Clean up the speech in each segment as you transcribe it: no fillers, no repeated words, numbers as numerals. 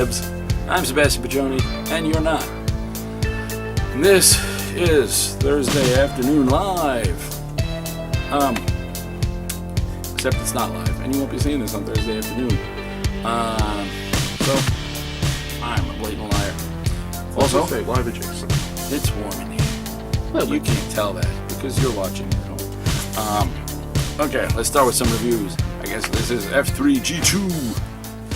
interwebs. I'm Sebastian Pajoni, and you're not. And this is Thursday Afternoon Live. Except it's not live, and you won't be seeing this on Thursday afternoon. So, I'm a blatant liar. Also, live adjacent. It's warm in here. Well, you can't tell that because you're watching at home. Okay, let's start with some reviews. I guess this is F3G2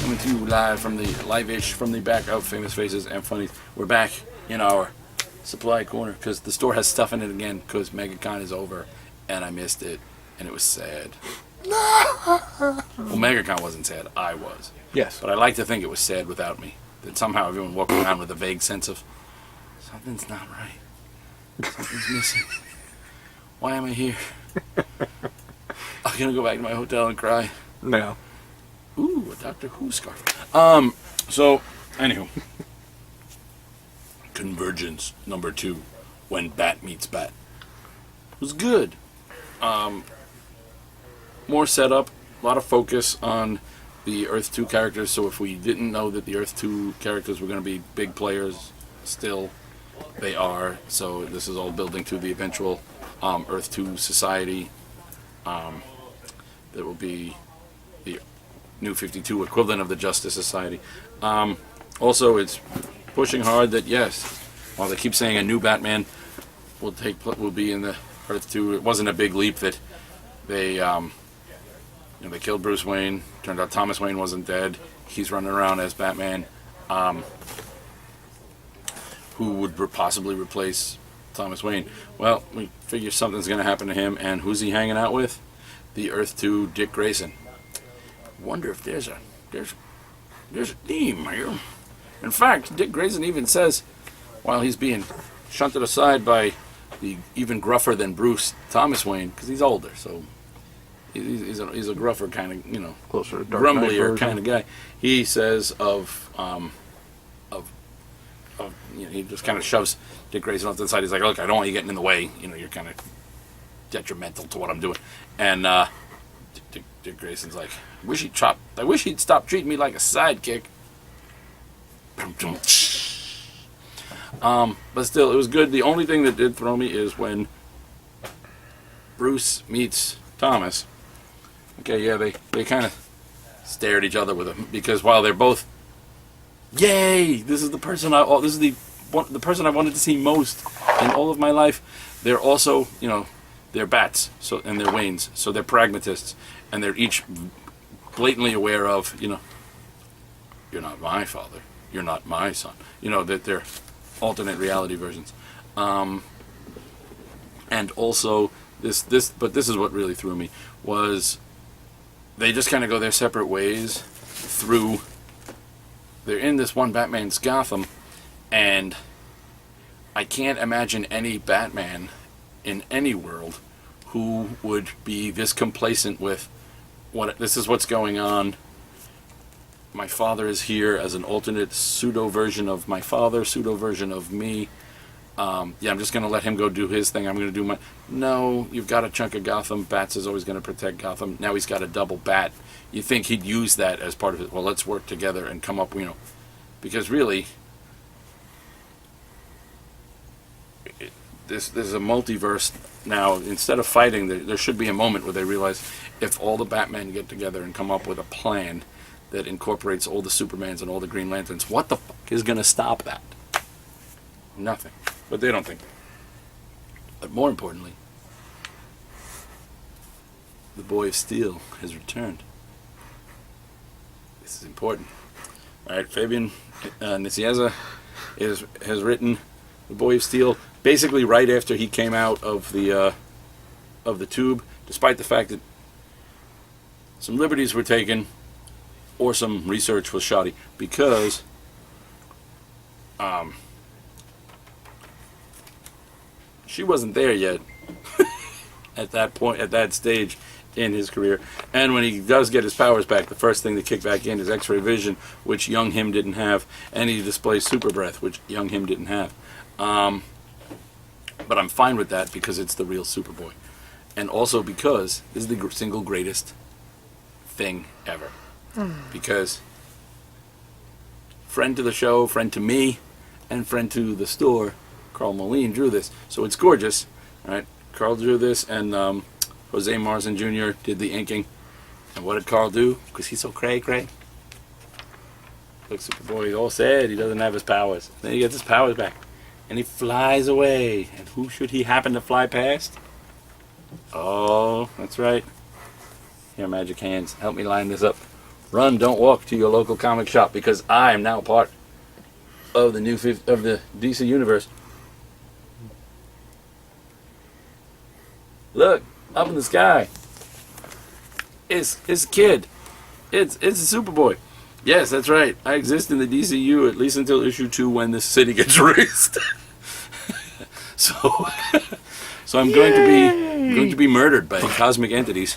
coming to you live from the back of Famous Faces and Funnies. We're back in our supply corner because the store has stuff in it again because MegaCon is over and I missed it and it was sad. Well, MegaCon wasn't sad. I was. Yes. But I like to think it was sad without me. That somehow everyone walked around with a vague sense of something's not right. Something's missing. Why am I here? I'm gonna go back to my hotel and cry. No. Ooh, a Doctor Who scarf. So, anywho. Convergence number 2. When Bat Meets Bat. It was good. More setup, a lot of focus on the Earth 2 characters, so if we didn't know that the Earth 2 characters were going to be big players, still they are, so this is all building to the eventual Earth 2 society that will be the New 52 equivalent of the Justice Society. Also, it's pushing hard that, yes, while they keep saying a new Batman will be in the Earth 2, it wasn't a big leap that they they killed Bruce Wayne. Turned out Thomas Wayne wasn't dead. He's running around as Batman. Who would possibly replace Thomas Wayne? Well, we figure something's going to happen to him. And who's he hanging out with? The Earth 2 Dick Grayson. Wonder if there's a theme here. In fact, Dick Grayson even says, while he's being shunted aside by the even gruffer than Bruce Thomas Wayne, because he's older, so. He's a gruffer kind of, closer to Dark grumblier kind of guy. He says he just kind of shoves Dick Grayson off to the side. He's like, look, I don't want you getting in the way. You're kind of detrimental to what I'm doing. And Dick Grayson's like, I wish he'd stop treating me like a sidekick. But still, it was good. The only thing that did throw me is when Bruce meets Thomas. Okay, yeah, they kind of stare at each other with him because while they're both, yay, this is the person the person I wanted to see most in all of my life. They're also, they're bats, and they're Waynes, so they're pragmatists, and they're each blatantly aware of, you're not my father, you're not my son. That they're alternate reality versions, and also. But this is what really threw me, was they just kind of go their separate ways they're in this one Batman's Gotham, and I can't imagine any Batman in any world who would be this complacent with, this is what's going on, my father is here as an alternate pseudo-version of my father, pseudo-version of me. I'm just going to let him go do his thing. I'm going to do my... No, you've got a chunk of Gotham. Bats is always going to protect Gotham. Now he's got a double bat. You think he'd use that as part of it. Well, let's work together and come up, because really, this is a multiverse now. Instead of fighting, there should be a moment where they realize if all the Batmen get together and come up with a plan that incorporates all the Supermans and all the Green Lanterns, what the fuck is going to stop that? Nothing. But they don't think that. But more importantly, the Boy of Steel has returned. This is important. Alright, Fabian Nicieza has written The Boy of Steel basically right after he came out of the tube, despite the fact that some liberties were taken or some research was shoddy, because she wasn't there yet at that point, at that stage in his career. And when he does get his powers back, the first thing to kick back in is X-ray vision, which young him didn't have, and he displays super breath, which young him didn't have. But I'm fine with that because it's the real Superboy. And also because this is the single greatest thing ever. Because friend to the show, friend to me, and friend to the store, Carl Moline, drew this. So it's gorgeous. All right, Carl drew this, and Jose Marsden Jr. did the inking. And what did Carl do? Because he's so cray-cray. Look, Superboy, all sad he doesn't have his powers. Then he gets his powers back. And he flies away. And who should he happen to fly past? Oh, that's right. Here, magic hands, help me line this up. Run, don't walk to your local comic shop, because I am now part of the of the DC Universe. Look, up in the sky. It's a kid. It's a Superboy. Yes, that's right. I exist in the DCU at least until issue 2 when this city gets erased. so I'm going to be murdered by cosmic entities.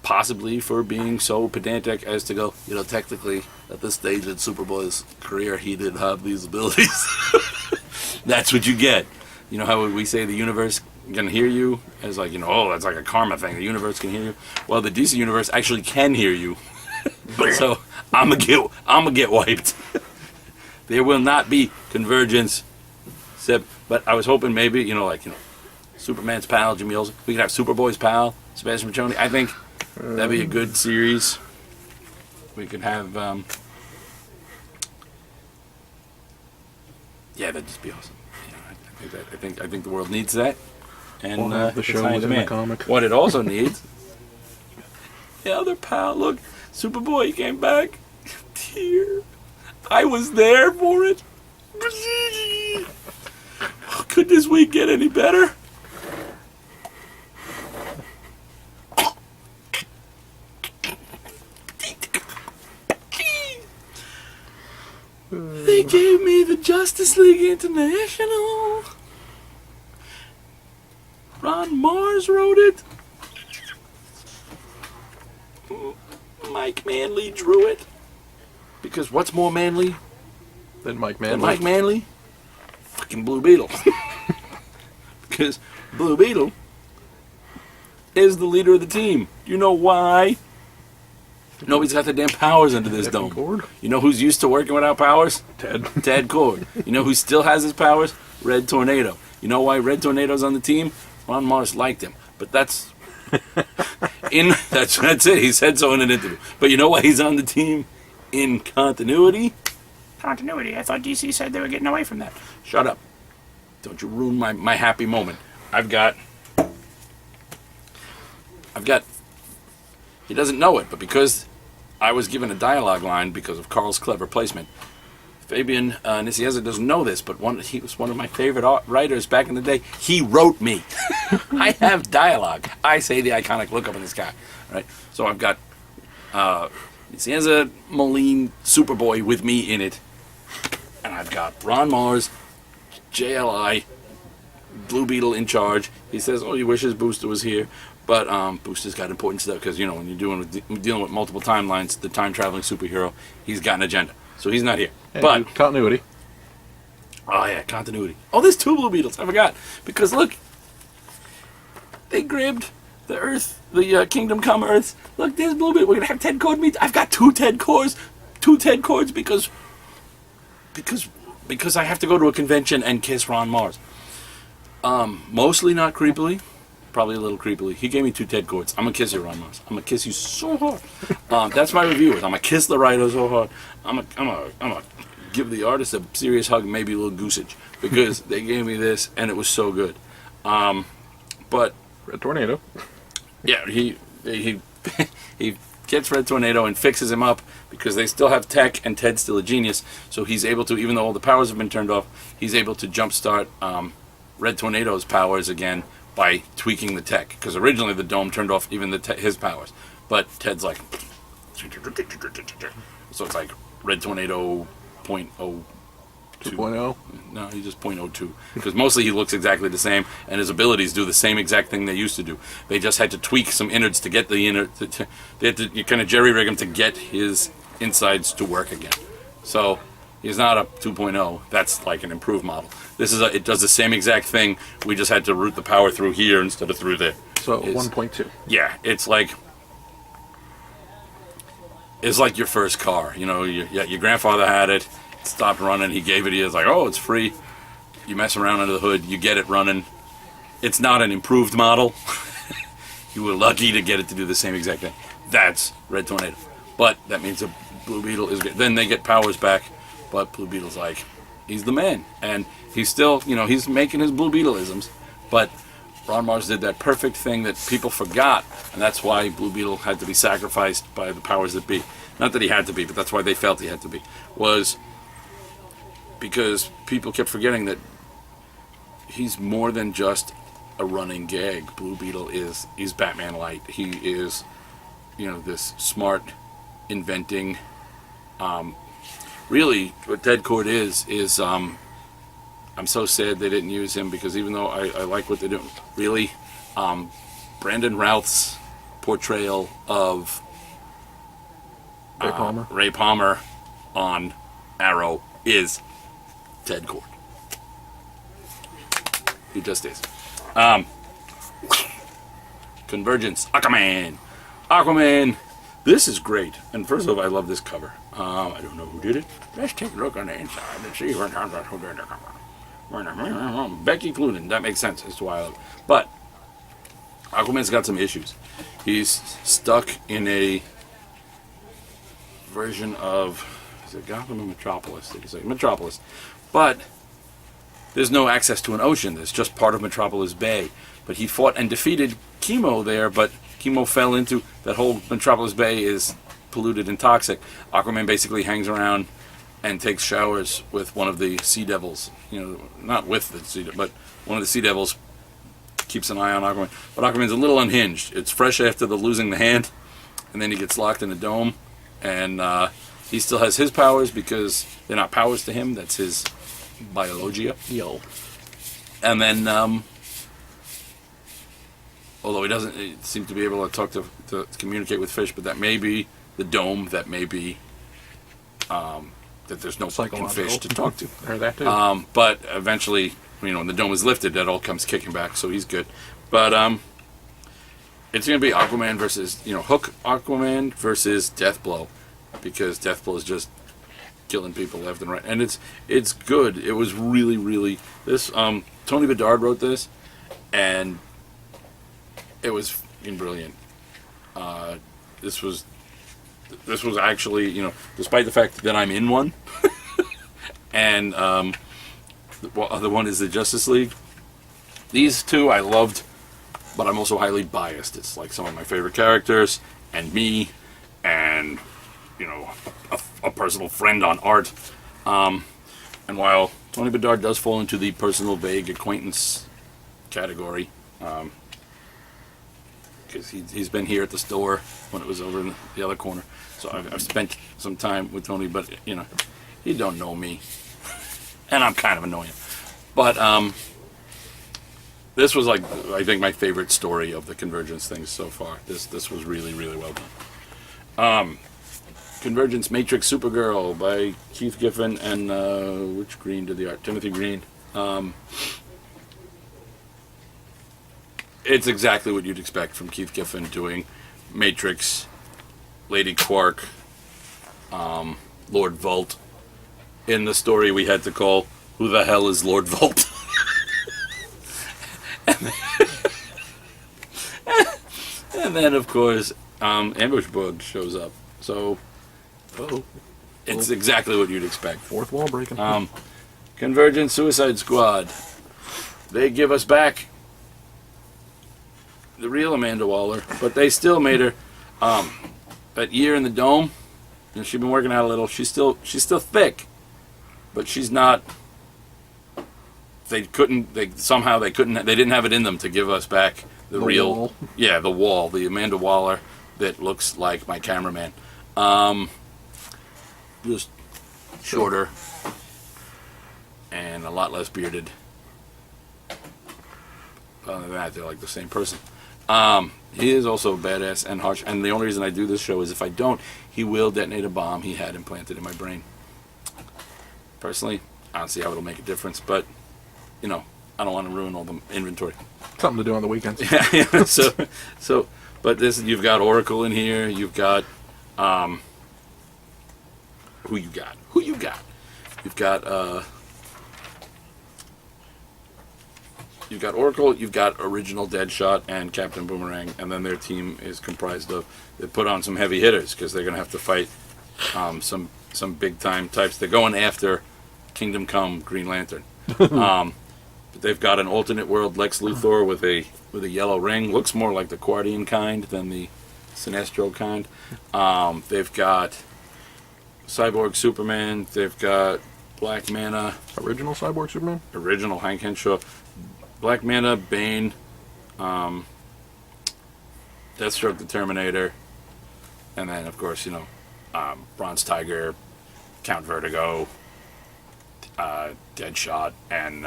Possibly for being so pedantic as to go, technically at this stage in Superboy's career he did have these abilities. That's what you get. You know how we say the universe can hear you? As like, oh, that's like a karma thing. The universe can hear you. Well, the DC universe actually can hear you. So I'm gonna get wiped. There will not be Convergence. But I was hoping maybe, Superman's pal, Jimmy Olsen. We could have Superboy's pal, Sebastian Mazzoni. I think that'd be a good series. We could have, that'd just be awesome. I think the world needs that. And the show within the comic. What it also needs, the other pal. Look, Superboy, he came back. Tear. I was there for it. Could this week get any better? They gave me the Justice League International. Ron Mars wrote it. Mike Manley drew it. Because what's more manly than Mike Manley? Fucking Blue Beetle. Because Blue Beetle is the leader of the team. You know why? Nobody's got the damn powers under this dome. Cord? You know who's used to working without powers? Ted Cord. You know who still has his powers? Red Tornado. You know why Red Tornado's on the team? Ron Mars liked him. But that's that's it. He said so in an interview. But you know why he's on the team? In continuity? Continuity. I thought DC said they were getting away from that. Shut up. Don't you ruin my happy moment. I've got he doesn't know it, but because I was given a dialogue line because of Carl's clever placement, Fabian Nicieza doesn't know this, but he was one of my favorite writers back in the day. He wrote me. I have dialogue. I say the iconic look up in the sky. Right? So I've got Nicieza, Moline, Superboy with me in it. And I've got Ron Mars, JLI, Blue Beetle in charge. He says, oh, he wishes Booster was here. But Booster's got important stuff because, when you're dealing with multiple timelines, the time-traveling superhero, he's got an agenda. So he's not here. And but continuity. Oh, yeah, continuity. Oh, there's 2 Blue Beetles. I forgot. Because, look, they grabbed the Earth, the Kingdom Come Earths. Look, there's Blue Beetle. We're going to have Ted Cord meet. I've got 2 Ted Cords. 2 Ted Cords because I have to go to a convention and kiss Ron Mars. Mostly not creepily. Probably a little creepily. He gave me 2 Ted Cords. I'm going to kiss you, Ron Mars. I'm going to kiss you so hard. That's my reviewers. I'm going to kiss the writer so hard. I'm going to give the artist a serious hug, maybe a little goosage, because they gave me this, and it was so good. But Red Tornado. Yeah, he gets Red Tornado and fixes him up because they still have tech, and Ted's still a genius, so he's able to, even though all the powers have been turned off, he's able to jumpstart Red Tornado's powers again by tweaking the tech, because originally the dome turned off even his powers, but Ted's like, so it's like Red Tornado 0.02. 2.0? No, he's just 0.02, because mostly he looks exactly the same, and his abilities do the same exact thing they used to do. They just had to tweak some innards to get the innards. They had to kind of jerry-rig him to get his insides to work again. So he's not a 2.0. That's like an improved model. This is it does the same exact thing. We just had to route the power through here instead of through there. So 1.2. Yeah, it's like is like your first car. You know, your grandfather had it, stopped running, he gave it, he was like, oh, it's free. You mess around under the hood, you get it running. It's not an improved model. You were lucky to get it to do the same exact thing. That's Red Tornado. But that means a Blue Beetle is good. Then they get powers back, but Blue Beetle's like, he's the man. And he's still, you know, he's making his Blue Beetle-isms, but Ron Mars did that perfect thing that people forgot, and that's why Blue Beetle had to be sacrificed by the powers that be. Not that he had to be, but that's why they felt he had to be. Was because people kept forgetting that he's more than just a running gag. Blue Beetle is Batman light. He is, you know, this smart, inventing. Really, what Dead Cord is I'm so sad they didn't use him, because even though I like what they're doing, really, Brandon Routh's portrayal of Ray Palmer on Arrow is Dead Cord. He just is. Convergence, Aquaman. This is great. And first of all, I love this cover. I don't know who did it. Let's take a look on the inside and see who did it. Becky Cloonan. That makes sense as to why I love it. But Aquaman's got some issues. He's stuck in a version of, is it Gotham or Metropolis? They can say Metropolis. But there's no access to an ocean. There's just part of Metropolis Bay. But he fought and defeated Chemo there, but Chemo fell into, that whole Metropolis Bay is polluted and toxic. Aquaman basically hangs around and takes showers with one of the Sea Devils. You know, not with the Sea Devil, but one of the Sea Devils keeps an eye on Aquaman. But Aquaman's a little unhinged. It's fresh after the losing the hand, and then he gets locked in a dome, and he still has his powers because they're not powers to him. That's his biologia. Yo. And then, although he doesn't seem to be able to talk to communicate with fish, but that may be the dome, that may be that there's no fucking fish to talk to. Or that too. But eventually, you know, when the dome is lifted, that all comes kicking back, so he's good. But it's going to be Aquaman versus, you know, Hook Aquaman versus Deathblow, because Deathblow is just killing people left and right, and it's good. It was really, really, this Tony Bedard wrote this, and it was fucking brilliant. This was actually, you know, despite the fact that I'm in one, and the other one is the Justice League. These two I loved, but I'm also highly biased. It's like some of my favorite characters, and me, and, you know, a personal friend on art. And while Tony Bedard does fall into the personal vague acquaintance category, because he's been here at the store when it was over in the other corner, so I've spent some time with Tony, but, you know, he don't know me, and I'm kind of annoying. But this was, like, I think my favorite story of the Convergence things so far. This was really, really well done. Convergence Matrix Supergirl by Keith Giffen and which Green did the art? Timothy Green. It's exactly what you'd expect from Keith Giffen doing Matrix, Lady Quark, Lord Vault. In the story we had to call, who the hell is Lord Vault? And then, of course, Ambush Bug shows up. So, it's exactly what you'd expect. Fourth wall breaking. Convergence Suicide Squad. They give us back the real Amanda Waller, but they still made her that year in the dome. You know, she's been working out a little. She's still thick, but she's not. They didn't have it in them to give us back the real wall. Yeah, the wall, the Amanda Waller that looks like my cameraman. Just shorter and a lot less bearded. Other than that, they're like the same person. He is also badass and harsh, and the only reason I do this show is if I don't, he will detonate a bomb he had implanted in my brain. Personally, I don't see how it'll make a difference, but, you know, I don't want to ruin all the inventory. Something to do on the weekends. Yeah, but you've got Oracle in here, you've got who you got. Who you got? You've got Oracle, you've got original Deadshot and Captain Boomerang, and then their team is comprised of, they put on some heavy hitters because they're going to have to fight some big time types. They're going after Kingdom Come Green Lantern. But they've got an alternate world Lex Luthor with a yellow ring. Looks more like the Guardian kind than the Sinestro kind. They've got Cyborg Superman. They've got Black Manta. Original Cyborg Superman? Original Hank Henshaw. Black Manta, Bane, Deathstroke the Terminator, and then, of course, Bronze Tiger, Count Vertigo, Deadshot, and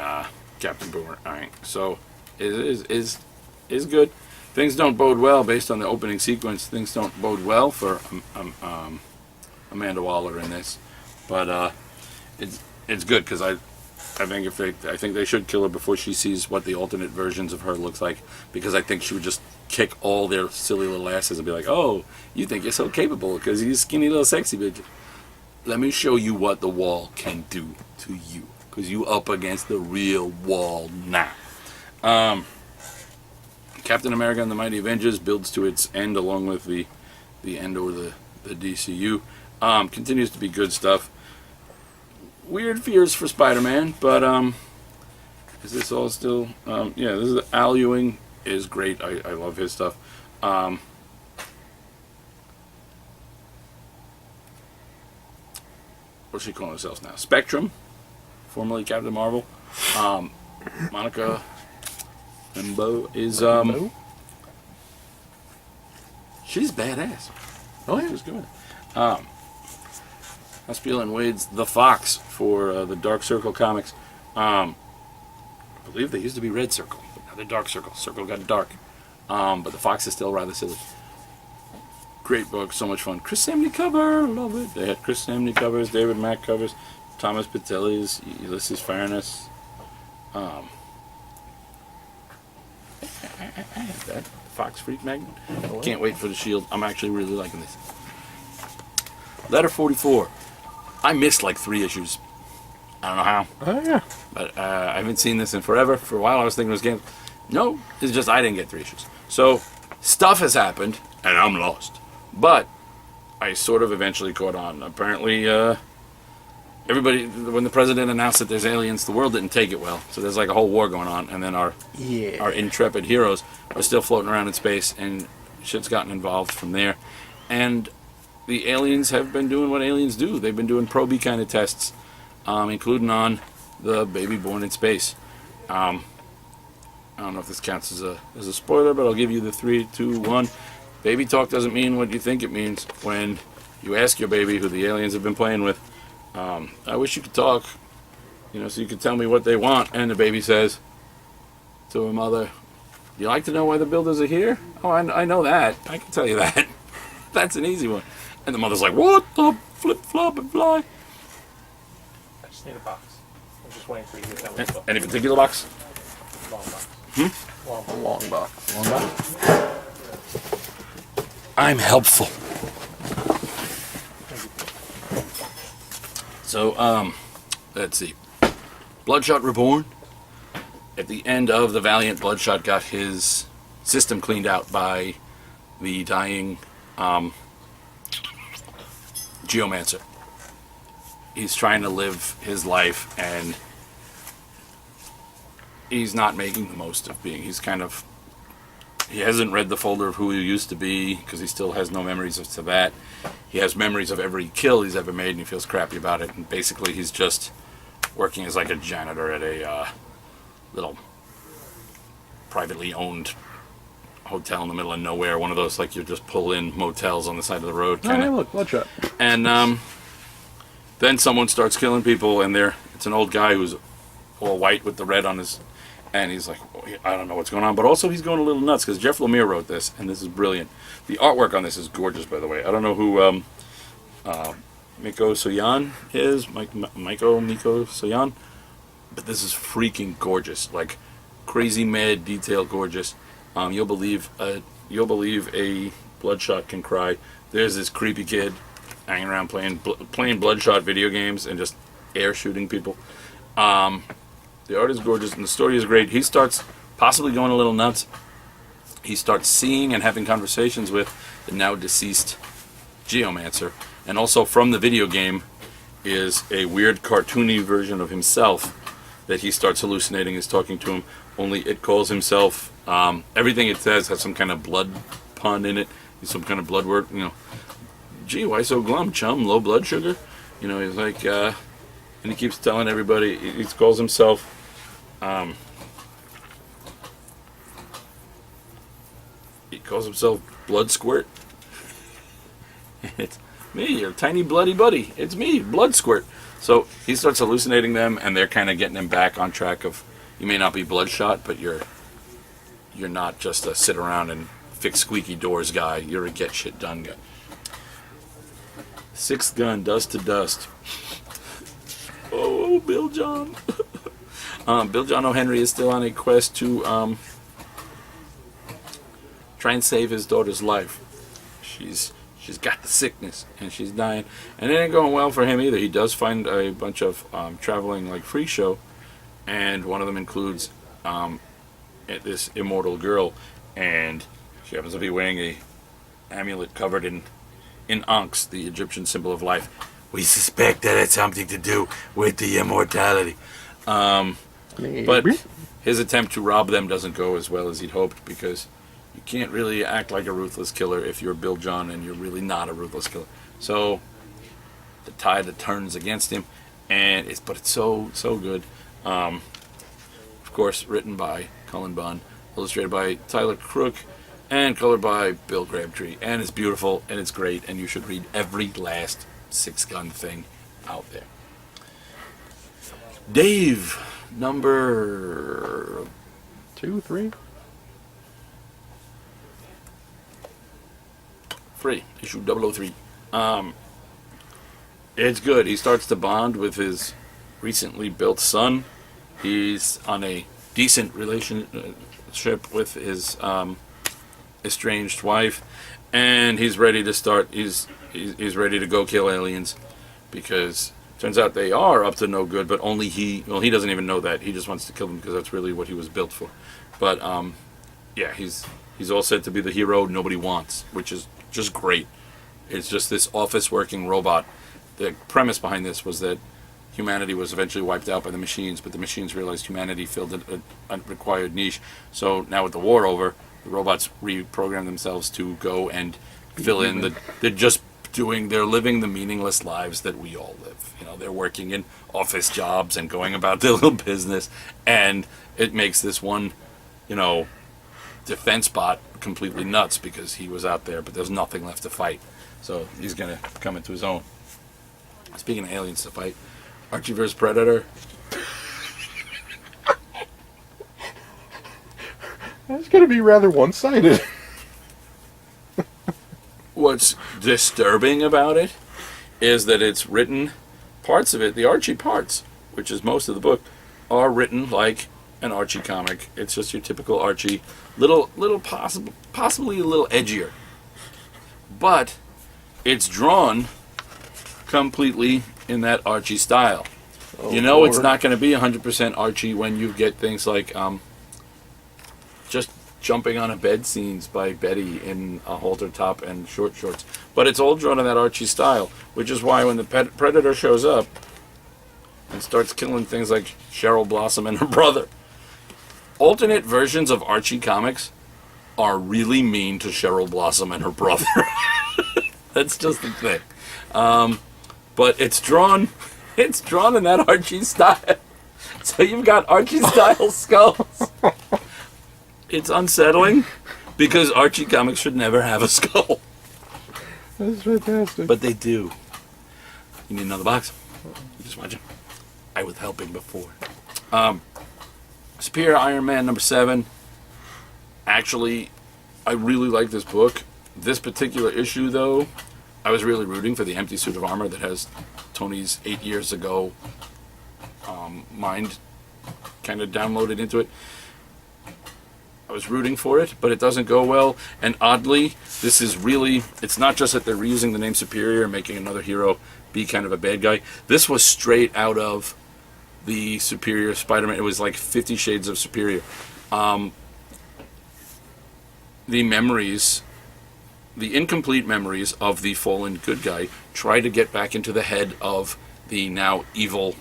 Captain Boomerang. So it is good. Things don't bode well based on the opening sequence. Things don't bode well for Amanda Waller in this, but it's good because I think they should kill her before she sees what the alternate versions of her looks like, because I think she would just kick all their silly little asses and be like, "Oh, you think you're so capable because you're skinny little sexy bitch. Let me show you what the wall can do to you, because you up against the real wall now." Captain America and the Mighty Avengers builds to its end along with the end of the DCU. Continues to be good stuff. Weird fears for Spider-Man, but is this all still? Yeah, this is Al Ewing is great. I love his stuff. What's she calling herself now? Spectrum, formerly Captain Marvel. Monica Rambeau is she's badass. Oh yeah, She's good. Aspiel and Wade's The Fox for the Dark Circle comics. I believe they used to be Red Circle, but now they're Dark Circle. Circle got dark. But The Fox is still rather silly. Great book, so much fun. Chris Samney cover, love it. They had Chris Samney covers, David Mack covers, Thomas Patelli's, Ulysses Farnes. I have that. Fox Freak Magnet. Can't wait for the Shield. I'm actually really liking this. Letter 44. I missed like 3 issues. I don't know how. Oh yeah. But I haven't seen this in forever. For a while I was thinking it was game. No, it's just I didn't get 3 issues. So stuff has happened and I'm lost. But I sort of eventually caught on. Apparently everybody, when the president announced that there's aliens, the world didn't take it well. So there's like a whole war going on, and then our intrepid heroes are still floating around in space, and shit's gotten involved from there. And the aliens have been doing what aliens do. They've been doing probie kind of tests, including on the baby born in space. I don't know if this counts as a spoiler, but I'll give you the 3, 2, 1. Baby talk doesn't mean what you think it means when you ask your baby who the aliens have been playing with. I wish you could talk, so you could tell me what they want. And the baby says to her mother, "You like to know why the builders are here? Oh, I know that. I can tell you that. That's an easy one." And the mother's like, "What the flip flop and fly?" I just need a box. I'm just waiting for you to get that one. Any particular box? Long box. Long box. Long box. I'm helpful. So, let's see. Bloodshot Reborn. At the end of the Valiant, Bloodshot got his system cleaned out by the dying Geomancer. He's trying to live his life, and he's not making the most of being. He hasn't read the folder of who he used to be, because he still has no memories of that. He has memories of every kill he's ever made, and he feels crappy about it. And basically, he's just working as like a janitor at a little privately owned hotel in the middle of nowhere. One of those, like, you just pull in motels on the side of the road. Oh, yeah, look, Bloodshot. And then someone starts killing people, and it's an old guy who's all white with the red on his... And he's like, I don't know what's going on. But also he's going a little nuts, because Jeff Lemire wrote this, and this is brilliant. The artwork on this is gorgeous, by the way. I don't know who Miko Soyan is, Miko Soyan, but this is freaking gorgeous. Like, crazy, mad, detailed, gorgeous. You'll believe a Bloodshot can cry. There's this creepy kid hanging around playing Bloodshot video games and just air shooting people. The art is gorgeous and the story is great. He starts possibly going a little nuts. He starts seeing and having conversations with the now deceased Geomancer. And also from the video game is a weird cartoony version of himself that he starts hallucinating is talking to him. Only it calls himself, everything it says has some kind of blood pun in it. Some kind of blood word, you know. Gee, why so glum, chum? Low blood sugar? You know, he's like, and he keeps telling everybody, he calls himself, Blood Squirt. It's me, your tiny bloody buddy. It's me, Blood Squirt. So he starts hallucinating them, and they're kind of getting him back on track of, you may not be Bloodshot, but you're not just a sit around and fix squeaky doors guy. You're a get shit done guy. Sixth Gun, Dust to Dust. Oh, Bill John. Bill John O'Henry is still on a quest to try and save his daughter's life. She's got the sickness and she's dying, and it ain't going well for him either. He does find a bunch of traveling like freak show, and one of them includes this immortal girl, and she happens to be wearing a amulet covered in Ankhs, the Egyptian symbol of life. We suspect that it's something to do with the immortality. But his attempt to rob them doesn't go as well as he'd hoped, because you can't really act like a ruthless killer if you're Bill John and you're really not a ruthless killer. So the tide turns against him, and it's so good. Of course, written by Cullen Bunn, illustrated by Tyler Crook, and colored by Bill Crabtree. And it's beautiful, and it's great, and you should read every last Six Gun thing out there. Dave, number 2, 3. 3, issue 003. It's good. He starts to bond with his recently built son. He's on a decent relationship with his estranged wife, and he's ready to start. He's ready to go kill aliens, because it turns out they are up to no good. But only he. Well, he doesn't even know that. He just wants to kill them because that's really what he was built for. But yeah, he's all said to be the hero nobody wants, which is just great. It's just this office working robot. The premise behind this was that humanity was eventually wiped out by the machines, but the machines realized humanity filled an unrequired niche. So now with the war over, the robots reprogram themselves to go and fill in they're living the meaningless lives that we all live. You know, they're working in office jobs and going about their little business, and it makes this one, defense bot completely nuts because he was out there, but there's nothing left to fight. So he's gonna come into his own. Speaking of aliens to fight, Archie vs. Predator. That's going to be rather one-sided. What's disturbing about it is that it's written, parts of it, the Archie parts, which is most of the book, are written like an Archie comic. It's just your typical Archie, possibly a little edgier. But it's drawn completely in that Archie style. Oh, you know, Lord. It's not going to be 100% Archie when you get things like just jumping on a bed scenes by Betty in a halter top and short shorts. But it's all drawn in that Archie style, which is why when the Predator shows up and starts killing things like Cheryl Blossom and her brother, alternate versions of Archie comics are really mean to Cheryl Blossom and her brother. That's just the thing. But it's drawn in that Archie style. So you've got Archie style skulls. It's unsettling because Archie comics should never have a skull. That's fantastic. But they do. You need another box? You just watch it. I was helping before. Superior Iron Man number 7. Actually, I really like this book. This particular issue, though, I was really rooting for the empty suit of armor that has Tony's 8 years ago mind kind of downloaded into it. I was rooting for it, but it doesn't go well. And oddly, this is really, it's not just that they're reusing the name Superior and making another hero be kind of a bad guy. This was straight out of the Superior Spider-Man. It was like 50 Shades of Superior. The memories, the incomplete memories of the fallen good guy try to get back into the head of the now evil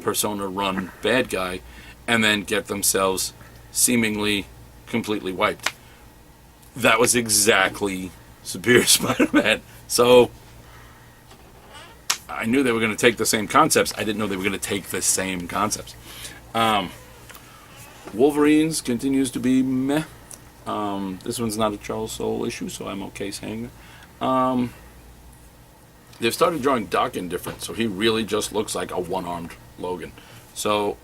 persona-run bad guy, and then get themselves seemingly completely wiped. That was exactly Superior Spider-Man. So I knew they were going to take the same concepts. I didn't know they were going to take the same concepts. Wolverines continues to be meh. This one's not a Charles Soule issue, so I'm okay saying that. They've started drawing Daken different, so he really just looks like a one-armed Logan. So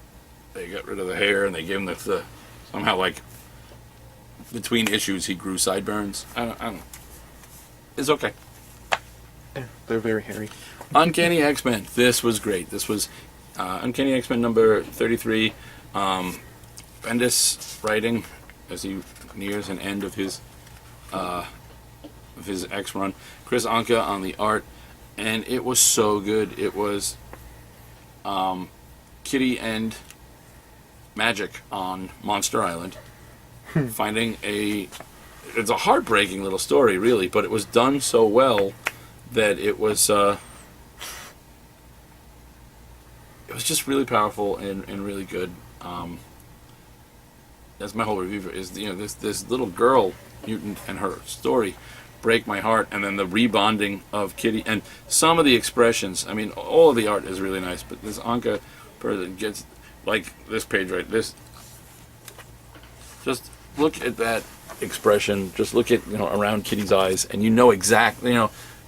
they got rid of the hair and they gave him the somehow, like, between issues he grew sideburns. I don't know. It's okay. Yeah, they're very hairy. Uncanny XMen. This was great. This was Uncanny XMen number 33. Bendis writing as he nears an end of his X run. Chris Anka on the art, and it was so good. It was Kitty and Magic on Monster Island, finding it's a heartbreaking little story, really, but it was done so well that it was just really powerful and really good. That's my whole review. Is this little girl mutant and her story break my heart, and then the rebonding of Kitty and some of the expressions. I mean, all of the art is really nice, but this Anka person gets, like, this page right. This, just look at that expression. Just look at around Kitty's eyes, and you know exactly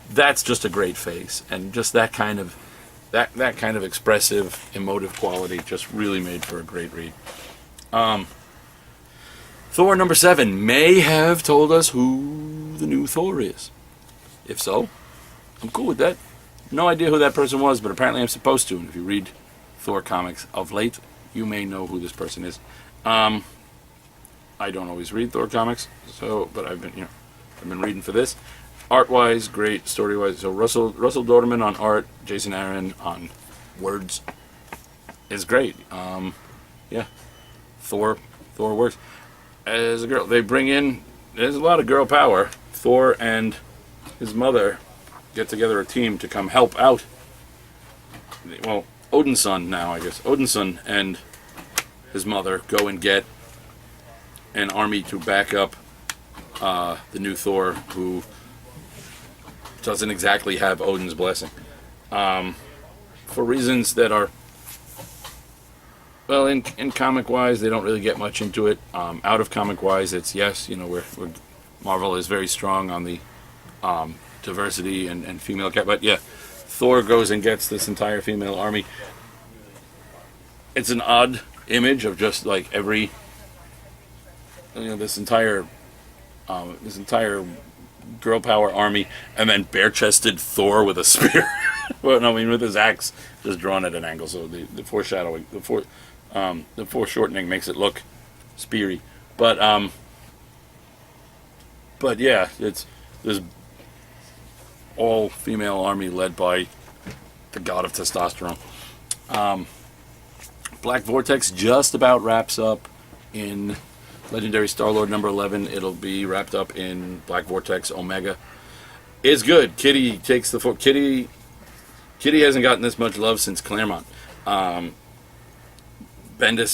that's just a great face, and just that kind of expressive, emotive quality just really made for a great read. Thor number 7 may have told us who the new Thor is. If so, I'm cool with that. No idea who that person was, but apparently I'm supposed to. And if you read Thor comics of late, you may know who this person is. I don't always read Thor comics, but I've been reading for this. Art-wise, great. Story-wise, so Russell Dorderman on art, Jason Aaron on words is great. Thor works. As a girl, they bring in, there's a lot of girl power. Thor and his mother get together a team to come help out. Well, Odin's son now, I guess. Odin's son and his mother go and get an army to back up the new Thor, who doesn't exactly have Odin's blessing. For reasons that are, well, in comic-wise, they don't really get much into it. Out of comic-wise, it's, yes, Marvel is very strong on the diversity and female cat, but yeah, Thor goes and gets this entire female army. It's an odd image of just like every, this entire girl power army, and then bare-chested Thor with a spear. Well, no, I mean with his axe just drawn at an angle, so the foreshadowing, the foreshortening makes it look speary. But yeah, it's this all female army led by the god of testosterone. Black Vortex just about wraps up in Legendary Star-Lord number 11. It'll be wrapped up in Black Vortex Omega. It's good. Kitty takes the Kitty hasn't gotten this much love since Claremont. Bendis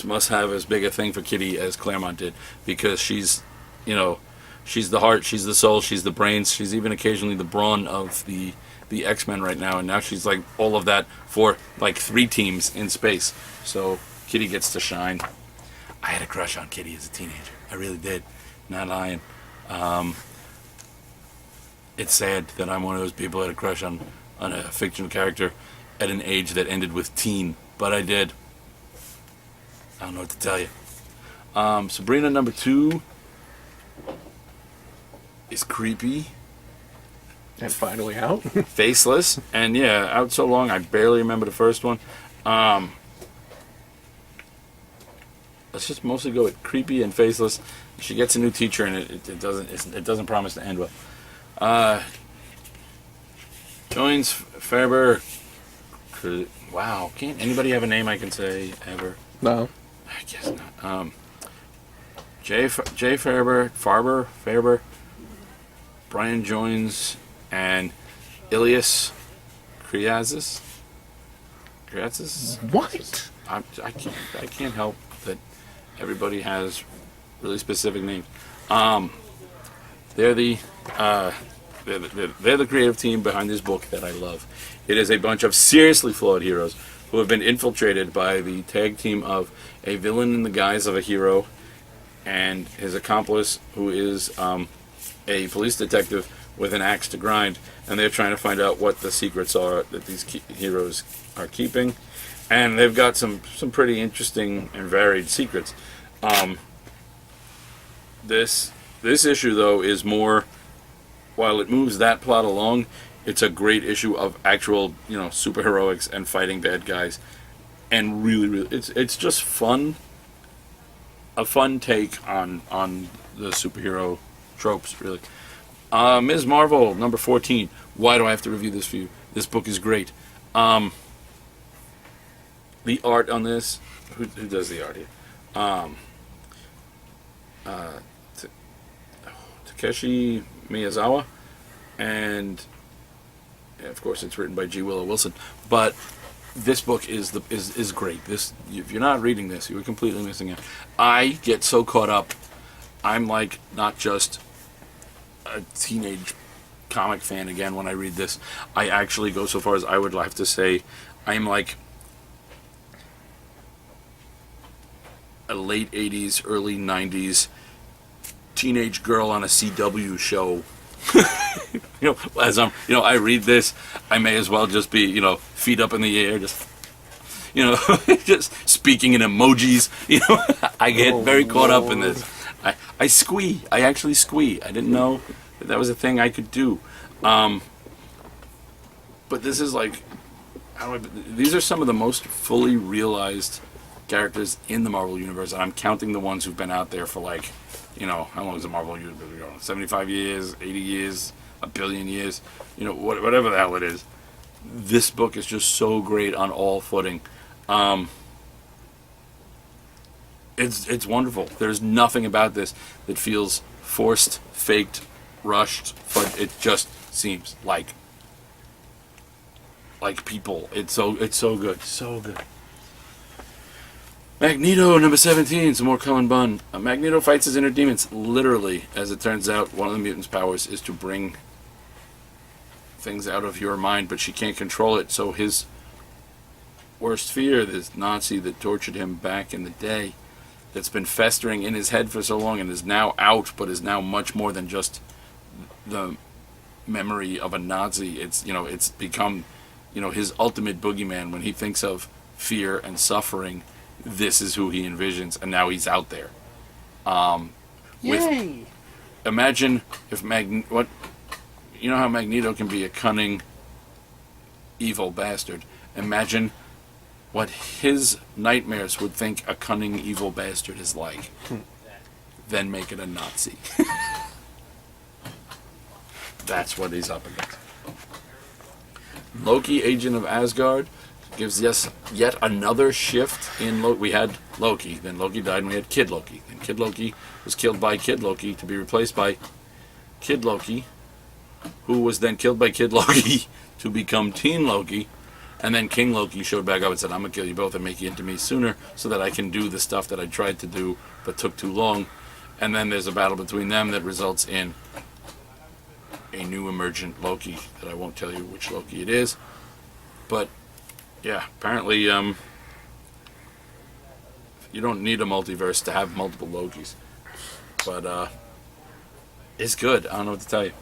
must have as big a thing for Kitty as Claremont did, because she's the heart, she's the soul, she's the brains, she's even occasionally the brawn of the X-Men right now, and now she's like all of that for like 3 teams in space. So Kitty gets to shine. I had a crush on Kitty as a teenager. I really did. Not lying. It's sad that I'm one of those people that had a crush on a fictional character at an age that ended with teen, but I did. I don't know what to tell you. Sabrina number 2 is creepy. And finally out. Faceless. And yeah, out so long I barely remember the first one. let's just mostly go with creepy and faceless. She gets a new teacher, and it doesn't promise to end well. Joins Faber. Wow, can't anybody have a name I can say ever? No. I guess not. Jay Farber, Brian Joins, and Ilias Kriazis. What? I can't help that everybody has really specific names. They're the creative team behind this book that I love. It is a bunch of seriously flawed heroes who have been infiltrated by the tag team of a villain in the guise of a hero and his accomplice, who is a police detective with an axe to grind, and they're trying to find out what the secrets are that these heroes are keeping. And they've got some pretty interesting and varied secrets. This issue, though, is more, while it moves that plot along, it's a great issue of actual, superheroics and fighting bad guys. And really, it's just fun. A fun take on the superhero tropes, really. Ms. Marvel, number 14. Why do I have to review this for you? This book is great. The art on this, who does the art here? Takeshi Miyazawa, and of course it's written by G. Willow Wilson. But this book is great. This, if you're not reading this, you're completely missing out. I get so caught up. I'm like not just a teenage comic fan again when I read this. I actually go so far as I would have to say I'm like a late 80s, early 90s teenage girl on a CW show. As I read this, I may as well just be, feet up in the air, just, just speaking in emojis. I get very caught up in this. I squee. I actually squee. I didn't know that was a thing I could do. But this is like, these are some of the most fully realized characters in the Marvel Universe, and I'm counting the ones who've been out there for like, how long is the Marvel Universe? 75 years, 80 years, a billion years, whatever the hell it is. This book is just so great on all footing. It's wonderful. There's nothing about this that feels forced, faked, rushed, but it just seems like people. It's so good, so good. Magneto, number 17, some more Cullen Bunn. Magneto fights his inner demons. Literally, as it turns out, one of the mutants' powers is to bring things out of your mind, but she can't control it. So his worst fear, this Nazi that tortured him back in the day, that's been festering in his head for so long and is now out, but is now much more than just the memory of a Nazi. It's become, his ultimate boogeyman. When he thinks of fear and suffering, this is who he envisions, and now he's out there. Yay! Imagine if how Magneto can be a cunning, evil bastard. Imagine what his nightmares would think a cunning, evil bastard is like. Then make it a Nazi. That's what he's up against. Loki, Agent of Asgard, gives us yet another shift in Loki. We had Loki, then Loki died, and we had Kid Loki. And Kid Loki was killed by Kid Loki to be replaced by Kid Loki, who was then killed by Kid Loki to become Teen Loki. And then King Loki showed back up and said, I'm going to kill you both and make you into me sooner so that I can do the stuff that I tried to do but took too long. And then there's a battle between them that results in a new emergent Loki that I won't tell you which Loki it is. But yeah, apparently you don't need a multiverse to have multiple Lokis. But it's good. I don't know what to tell you.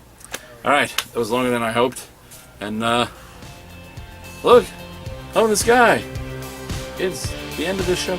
Alright, that was longer than I hoped. And look! Oh, this guy! It's the end of this show.